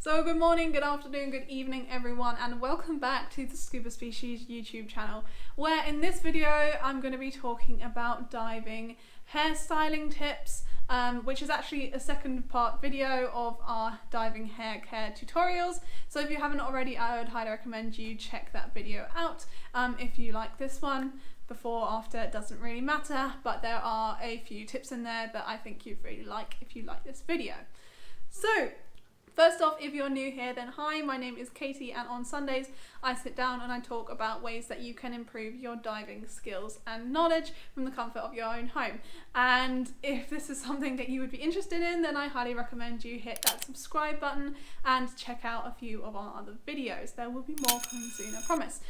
So good morning, good afternoon, good evening everyone, and welcome back to the Thescubaspecies YouTube channel, where in this video I'm going to be talking about diving hairstyling tips, which is actually a second part video of our diving hair care tutorials. So if you haven't already, I would highly recommend you check that video out. If you like this one, before, after, it doesn't really matter, but there are a few tips in there that I think you'd really like if you like this video. So first off, if you're new here, then hi, my name is Katie, and on Sundays I sit down and I talk about ways that you can improve your diving skills and knowledge from the comfort of your own home. And if this is something that you would be interested in, then I highly recommend you hit that subscribe button and check out a few of our other videos. There will be more coming soon, I promise.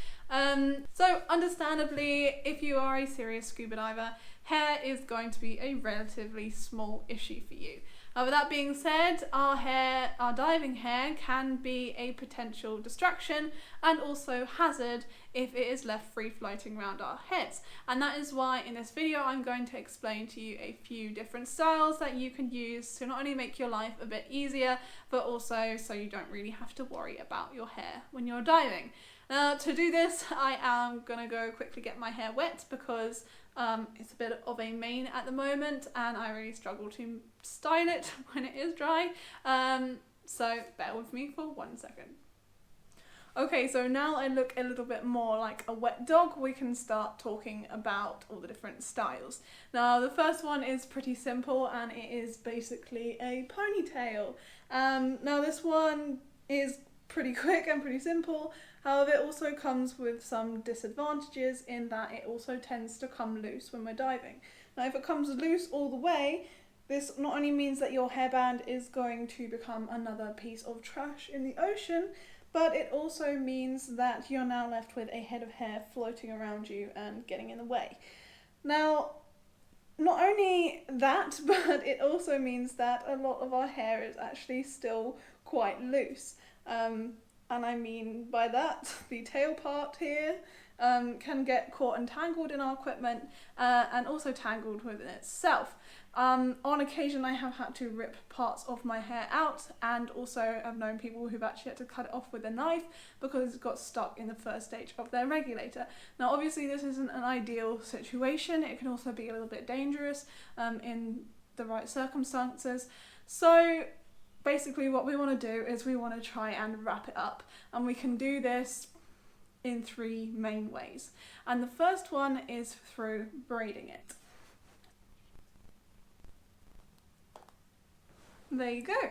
So understandably, if you are a serious scuba diver, hair is going to be a relatively small issue for you. With that being said, our diving hair can be a potential distraction and also hazard if it is left free floating around our heads. And that is why in this video I'm going to explain to you a few different styles that you can use to not only make your life a bit easier, but also so you don't really have to worry about your hair when you're diving. Now, to do this, I am going to go quickly get my hair wet because it's a bit of a mane at the moment and I really struggle to style it when it is dry. So bear with me for 1 second. Okay, so now I look a little bit more like a wet dog, we can start talking about all the different styles. Now, the first one is pretty simple and it is basically a ponytail. Now this one is pretty quick and pretty simple. However, it also comes with some disadvantages in that it also tends to come loose when we're diving. Now, if it comes loose all the way, this not only means that your hairband is going to become another piece of trash in the ocean, but it also means that you're now left with a head of hair floating around you and getting in the way. Now, not only that, but it also means that a lot of our hair is actually still quite loose. And I mean by that, the tail part here can get caught and tangled in our equipment and also tangled within itself. On occasion I have had to rip parts of my hair out, and also I've known people who've actually had to cut it off with a knife because it got stuck in the first stage of their regulator. Now obviously this isn't an ideal situation, it can also be a little bit dangerous in the right circumstances. So basically what we want to do is we want to try and wrap it up, and we can do this in three main ways. And the first one is through braiding it. There you go.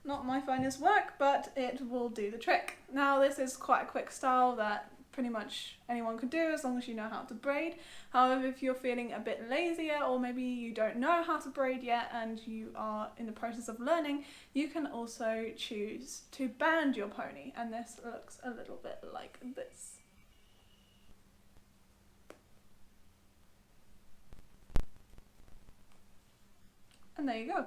Not my finest work, but it will do the trick. Now this is quite a quick style that pretty much anyone can do as long as you know how to braid. However, if you're feeling a bit lazier, or maybe you don't know how to braid yet and you are in the process of learning, you can also choose to band your pony, and this looks a little bit like this. And there you go.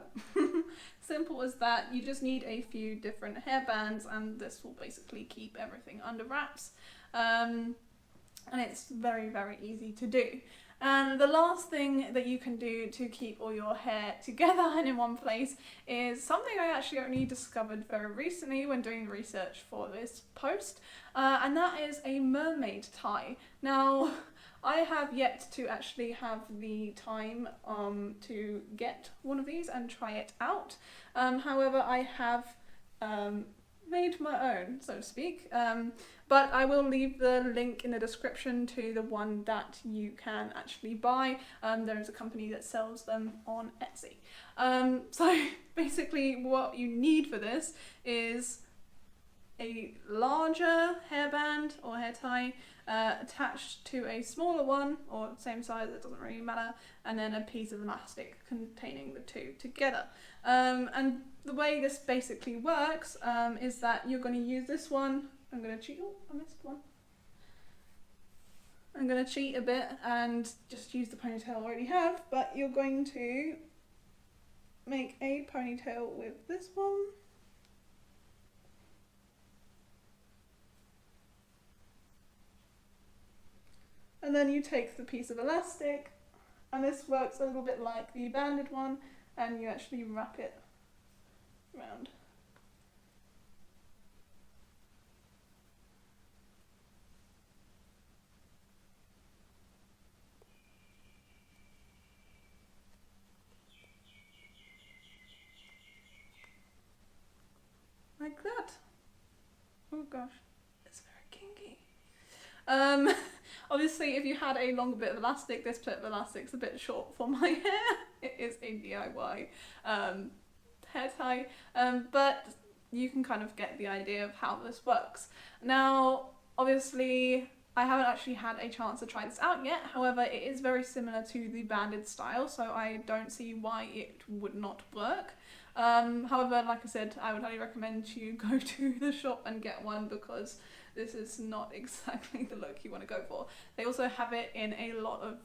Simple as that. You just need a few different hair bands and this will basically keep everything under wraps. And it's very, very easy to do. And the last thing that you can do to keep all your hair together and in one place is something I actually only discovered very recently when doing research for this post, and that is a mermaid tie. Now, I have yet to actually have the time to get one of these and try it out. However, I have made my own, so to speak, but I will leave the link in the description to the one that you can actually buy. There is a company that sells them on Etsy. So basically what you need for this is a larger hairband or hair tie attached to a smaller one, or same size, it doesn't really matter, and then a piece of elastic containing the two together. And the way this basically works is that you're going to use this one. I'm going to cheat. Oh, I missed one. I'm going to cheat a bit and just use the ponytail I already have, but you're going to make a ponytail with this one. And then you take the piece of elastic, and this works a little bit like the banded one, and you actually wrap it around. gosh, it's very kinky. Obviously, if you had a longer bit of elastic, this bit of elastic's a bit short for my hair. It is a DIY hair tie, but you can kind of get the idea of how this works. Now, obviously, I haven't actually had a chance to try this out yet. However, it is very similar to the banded style, so I don't see why it would not work. However, like I said, I would highly recommend you go to the shop and get one, because this is not exactly the look you want to go for. They also have it in a lot of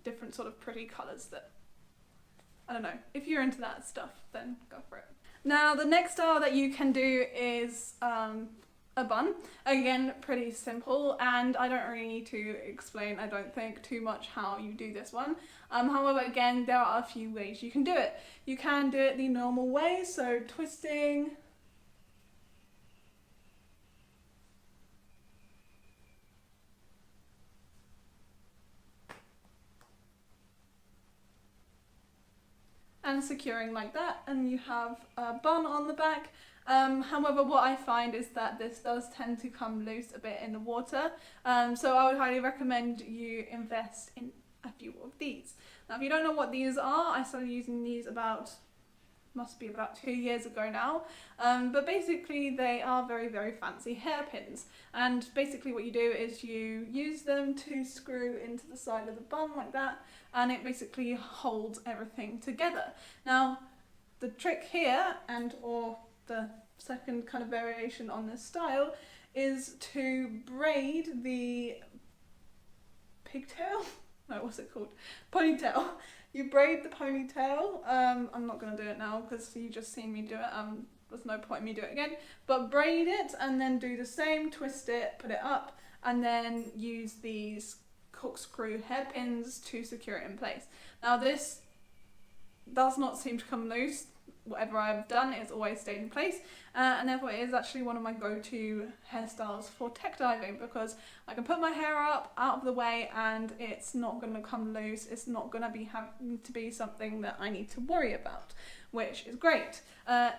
different sort of pretty colours that, I don't know, if you're into that stuff, then go for it. Now, the next style that you can do is a bun. Again, pretty simple, and I don't really need to explain, I don't think, too much how you do this one. However, again, there are a few ways you can do it. You can do it the normal way, so twisting, and securing like that, and you have a bun on the back. However, what I find is that this does tend to come loose a bit in the water, so I would highly recommend you invest in a few of these. Now, if you don't know what these are, I started using these must be about 2 years ago now, but basically they are very, very fancy hairpins, and basically what you do is you use them to screw into the side of the bun like that, and it basically holds everything together. Now, the trick here, or the second kind of variation on this style, is to braid the pigtail? No, what's it called? Ponytail. You braid the ponytail. I'm not going to do it now because you just seen me do it. There's no point in me doing it again. But braid it and then do the same, twist it, put it up, and then use these corkscrew hairpins to secure it in place. Now, this does not seem to come loose. Whatever I've done, it's always stayed in place, and therefore it is actually one of my go-to hairstyles for tech diving, because I can put my hair up out of the way and it's not going to come loose. It's not going to be having to be something that I need to worry about, which is great.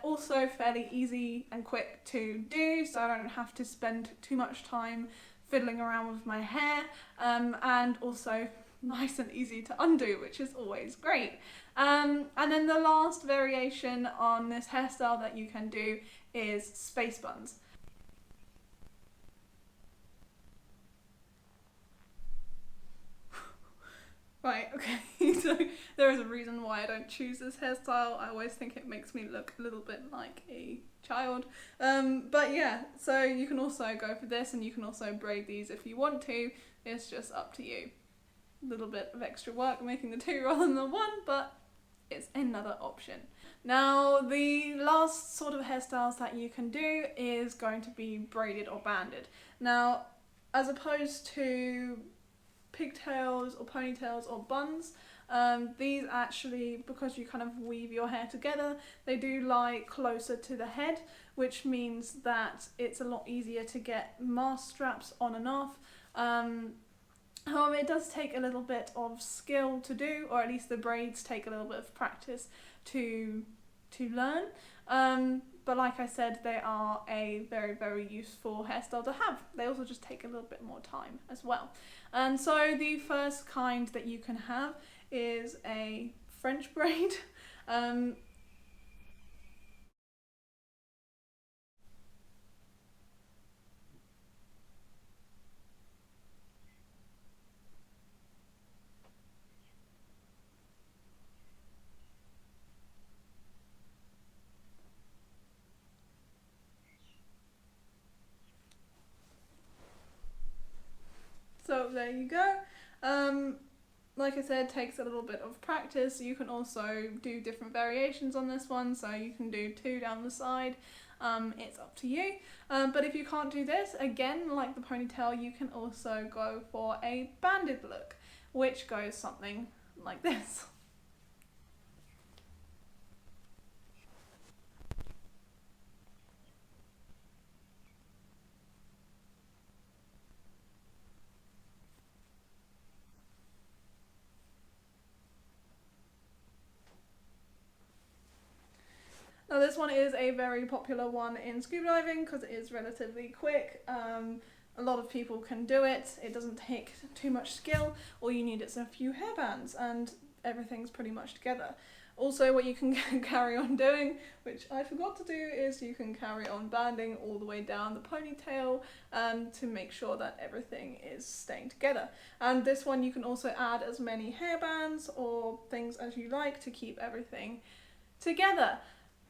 Also fairly easy and quick to do, so I don't have to spend too much time fiddling around with my hair, and also nice and easy to undo, which is always great. And then the last variation on this hairstyle that you can do is space buns. Right, okay, so there is a reason why I don't choose this hairstyle. I always think it makes me look a little bit like a child. But yeah, so you can also go for this, and you can also braid these if you want to. It's just up to you. A little bit of extra work making the two rather than the one, but it's another option. Now, the last sort of hairstyles that you can do is going to be braided or banded. Now, as opposed to pigtails or ponytails or buns, these actually, because you kind of weave your hair together, they do lie closer to the head, which means that it's a lot easier to get mask straps on and off. However, it does take a little bit of skill to do, or at least the braids take a little bit of practice to learn. But like I said, they are a very, very useful hairstyle to have. They also just take a little bit more time as well. And so the first kind that you can have is a French braid. So there you go. Like I said, takes a little bit of practice. You can also do different variations on this one, so you can do 2 down the side. It's up to you. But if you can't do this, again, like the ponytail, you can also go for a banded look, which goes something like this. Now this one is a very popular one in scuba diving because it is relatively quick. A lot of people can do it. It doesn't take too much skill. All you need is a few hairbands and everything's pretty much together. Also, what you can carry on doing, which I forgot to do, is you can carry on banding all the way down the ponytail to make sure that everything is staying together. And this one you can also add as many hairbands or things as you like to keep everything together.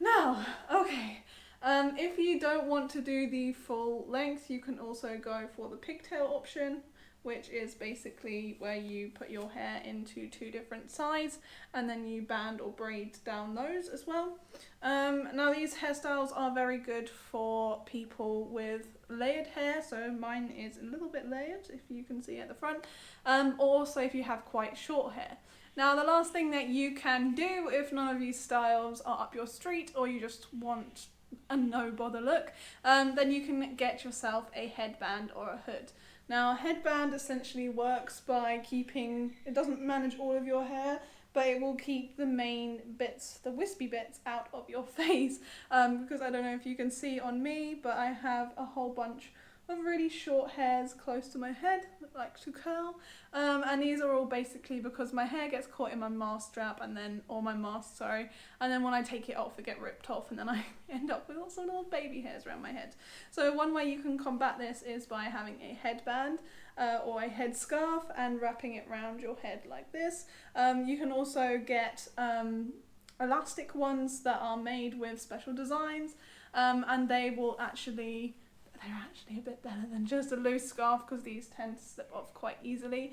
Now, okay, if you don't want to do the full length, you can also go for the pigtail option, which is basically where you put your hair into 2 different sides and then you band or braid down those as well. Now these hairstyles are very good for people with layered hair, so mine is a little bit layered if you can see at the front, or also if you have quite short hair. Now the last thing that you can do if none of these styles are up your street or you just want a no bother look, then you can get yourself a headband or a hood. Now a headband essentially works by keeping, it doesn't manage all of your hair, but it will keep the main bits, the wispy bits, out of your face. Because I don't know if you can see on me, but I have a whole bunch of really short hairs close to my head that like to curl, and these are all basically because my hair gets caught in my mask strap and then, or my mask, sorry, and then when I take it off it gets ripped off and then I end up with lots of little baby hairs around my head. So one way you can combat this is by having a headband or a headscarf and wrapping it around your head like this. You can also get elastic ones that are made with special designs, and they're actually a bit better than just a loose scarf because these tend to slip off quite easily.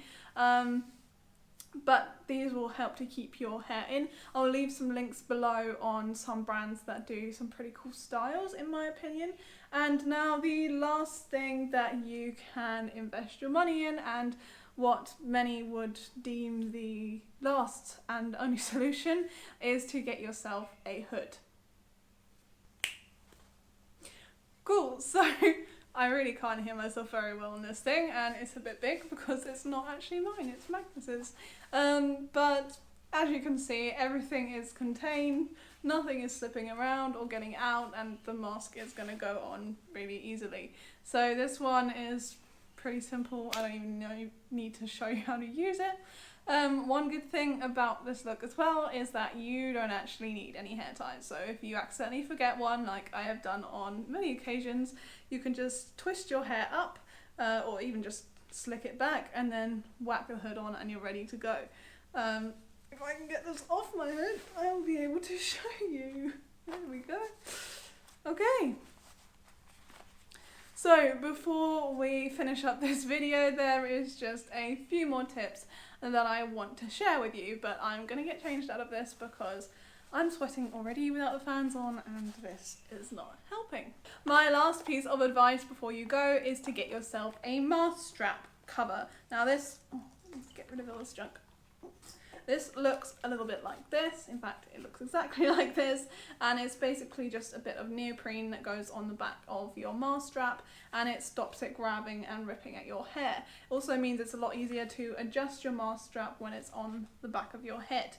But these will help to keep your hair in. I'll leave some links below on some brands that do some pretty cool styles in my opinion. And now the last thing that you can invest your money in, and what many would deem the last and only solution, is to get yourself a hood. Cool, so I really can't hear myself very well on this thing, and it's a bit big because it's not actually mine, it's Magnus's. But as you can see, everything is contained, nothing is slipping around or getting out, and the mask is going to go on really easily. So this one is pretty simple. I don't even need to show you how to use it. One good thing about this look as well is that you don't actually need any hair ties. So if you accidentally forget one, like I have done on many occasions, you can just twist your hair up or even just slick it back and then whack the hood on and you're ready to go. If I can get this off my head, I'll be able to show you. There we go. Okay. So before we finish up this video, there is just a few more tips that I want to share with you, but I'm going to get changed out of this because I'm sweating already without the fans on and this is not helping. My last piece of advice before you go is to get yourself a mask strap cover. Now this, let's get rid of all this junk. This looks a little bit like this. In fact, it looks exactly like this, and it's basically just a bit of neoprene that goes on the back of your mask strap, and it stops it grabbing and ripping at your hair. It also means it's a lot easier to adjust your mask strap when it's on the back of your head.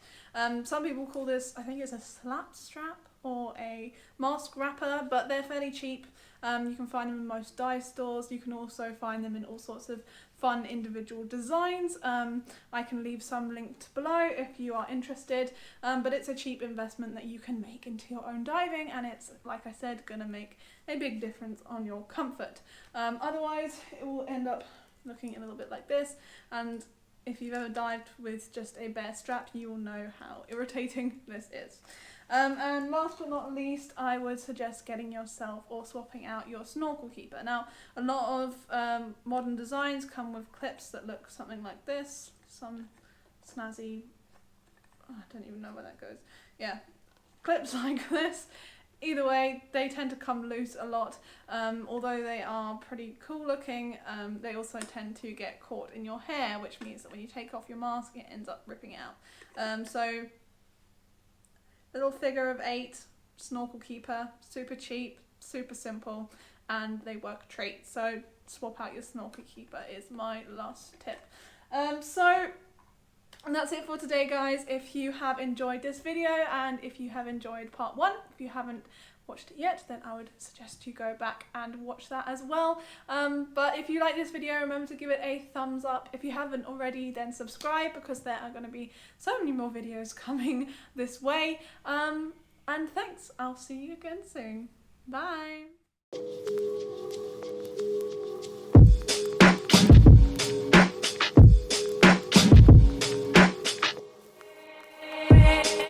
Some people call this, I think it's a slap strap or a mask wrapper, but they're fairly cheap. You can find them in most dive stores. You can also find them in all sorts of fun individual designs. I can leave some linked below if you are interested, but it's a cheap investment that you can make into your own diving, and it's, like I said, going to make a big difference on your comfort. Otherwise it will end up looking a little bit like this, and if you've ever dived with just a bare strap, you will know how irritating this is. And last but not least, I would suggest getting yourself or swapping out your snorkel keeper. Now, a lot of modern designs come with clips that look something like this, some snazzy, I don't even know where that goes. Yeah, clips like this. Either way, they tend to come loose a lot. Although they are pretty cool looking, they also tend to get caught in your hair, which means that when you take off your mask, it ends up ripping out. So little figure of 8 snorkel keeper, super cheap, super simple, and they work a treat. So swap out your snorkel keeper is my last tip. So And that's it for today, guys. If you have enjoyed this video and if you have enjoyed part 1, if you haven't watched it yet, then I would suggest you go back and watch that as well. But if you like this video, remember to give it a thumbs up. If you haven't already, then subscribe, because there are going to be so many more videos coming this way. And thanks. I'll see you again soon. Bye.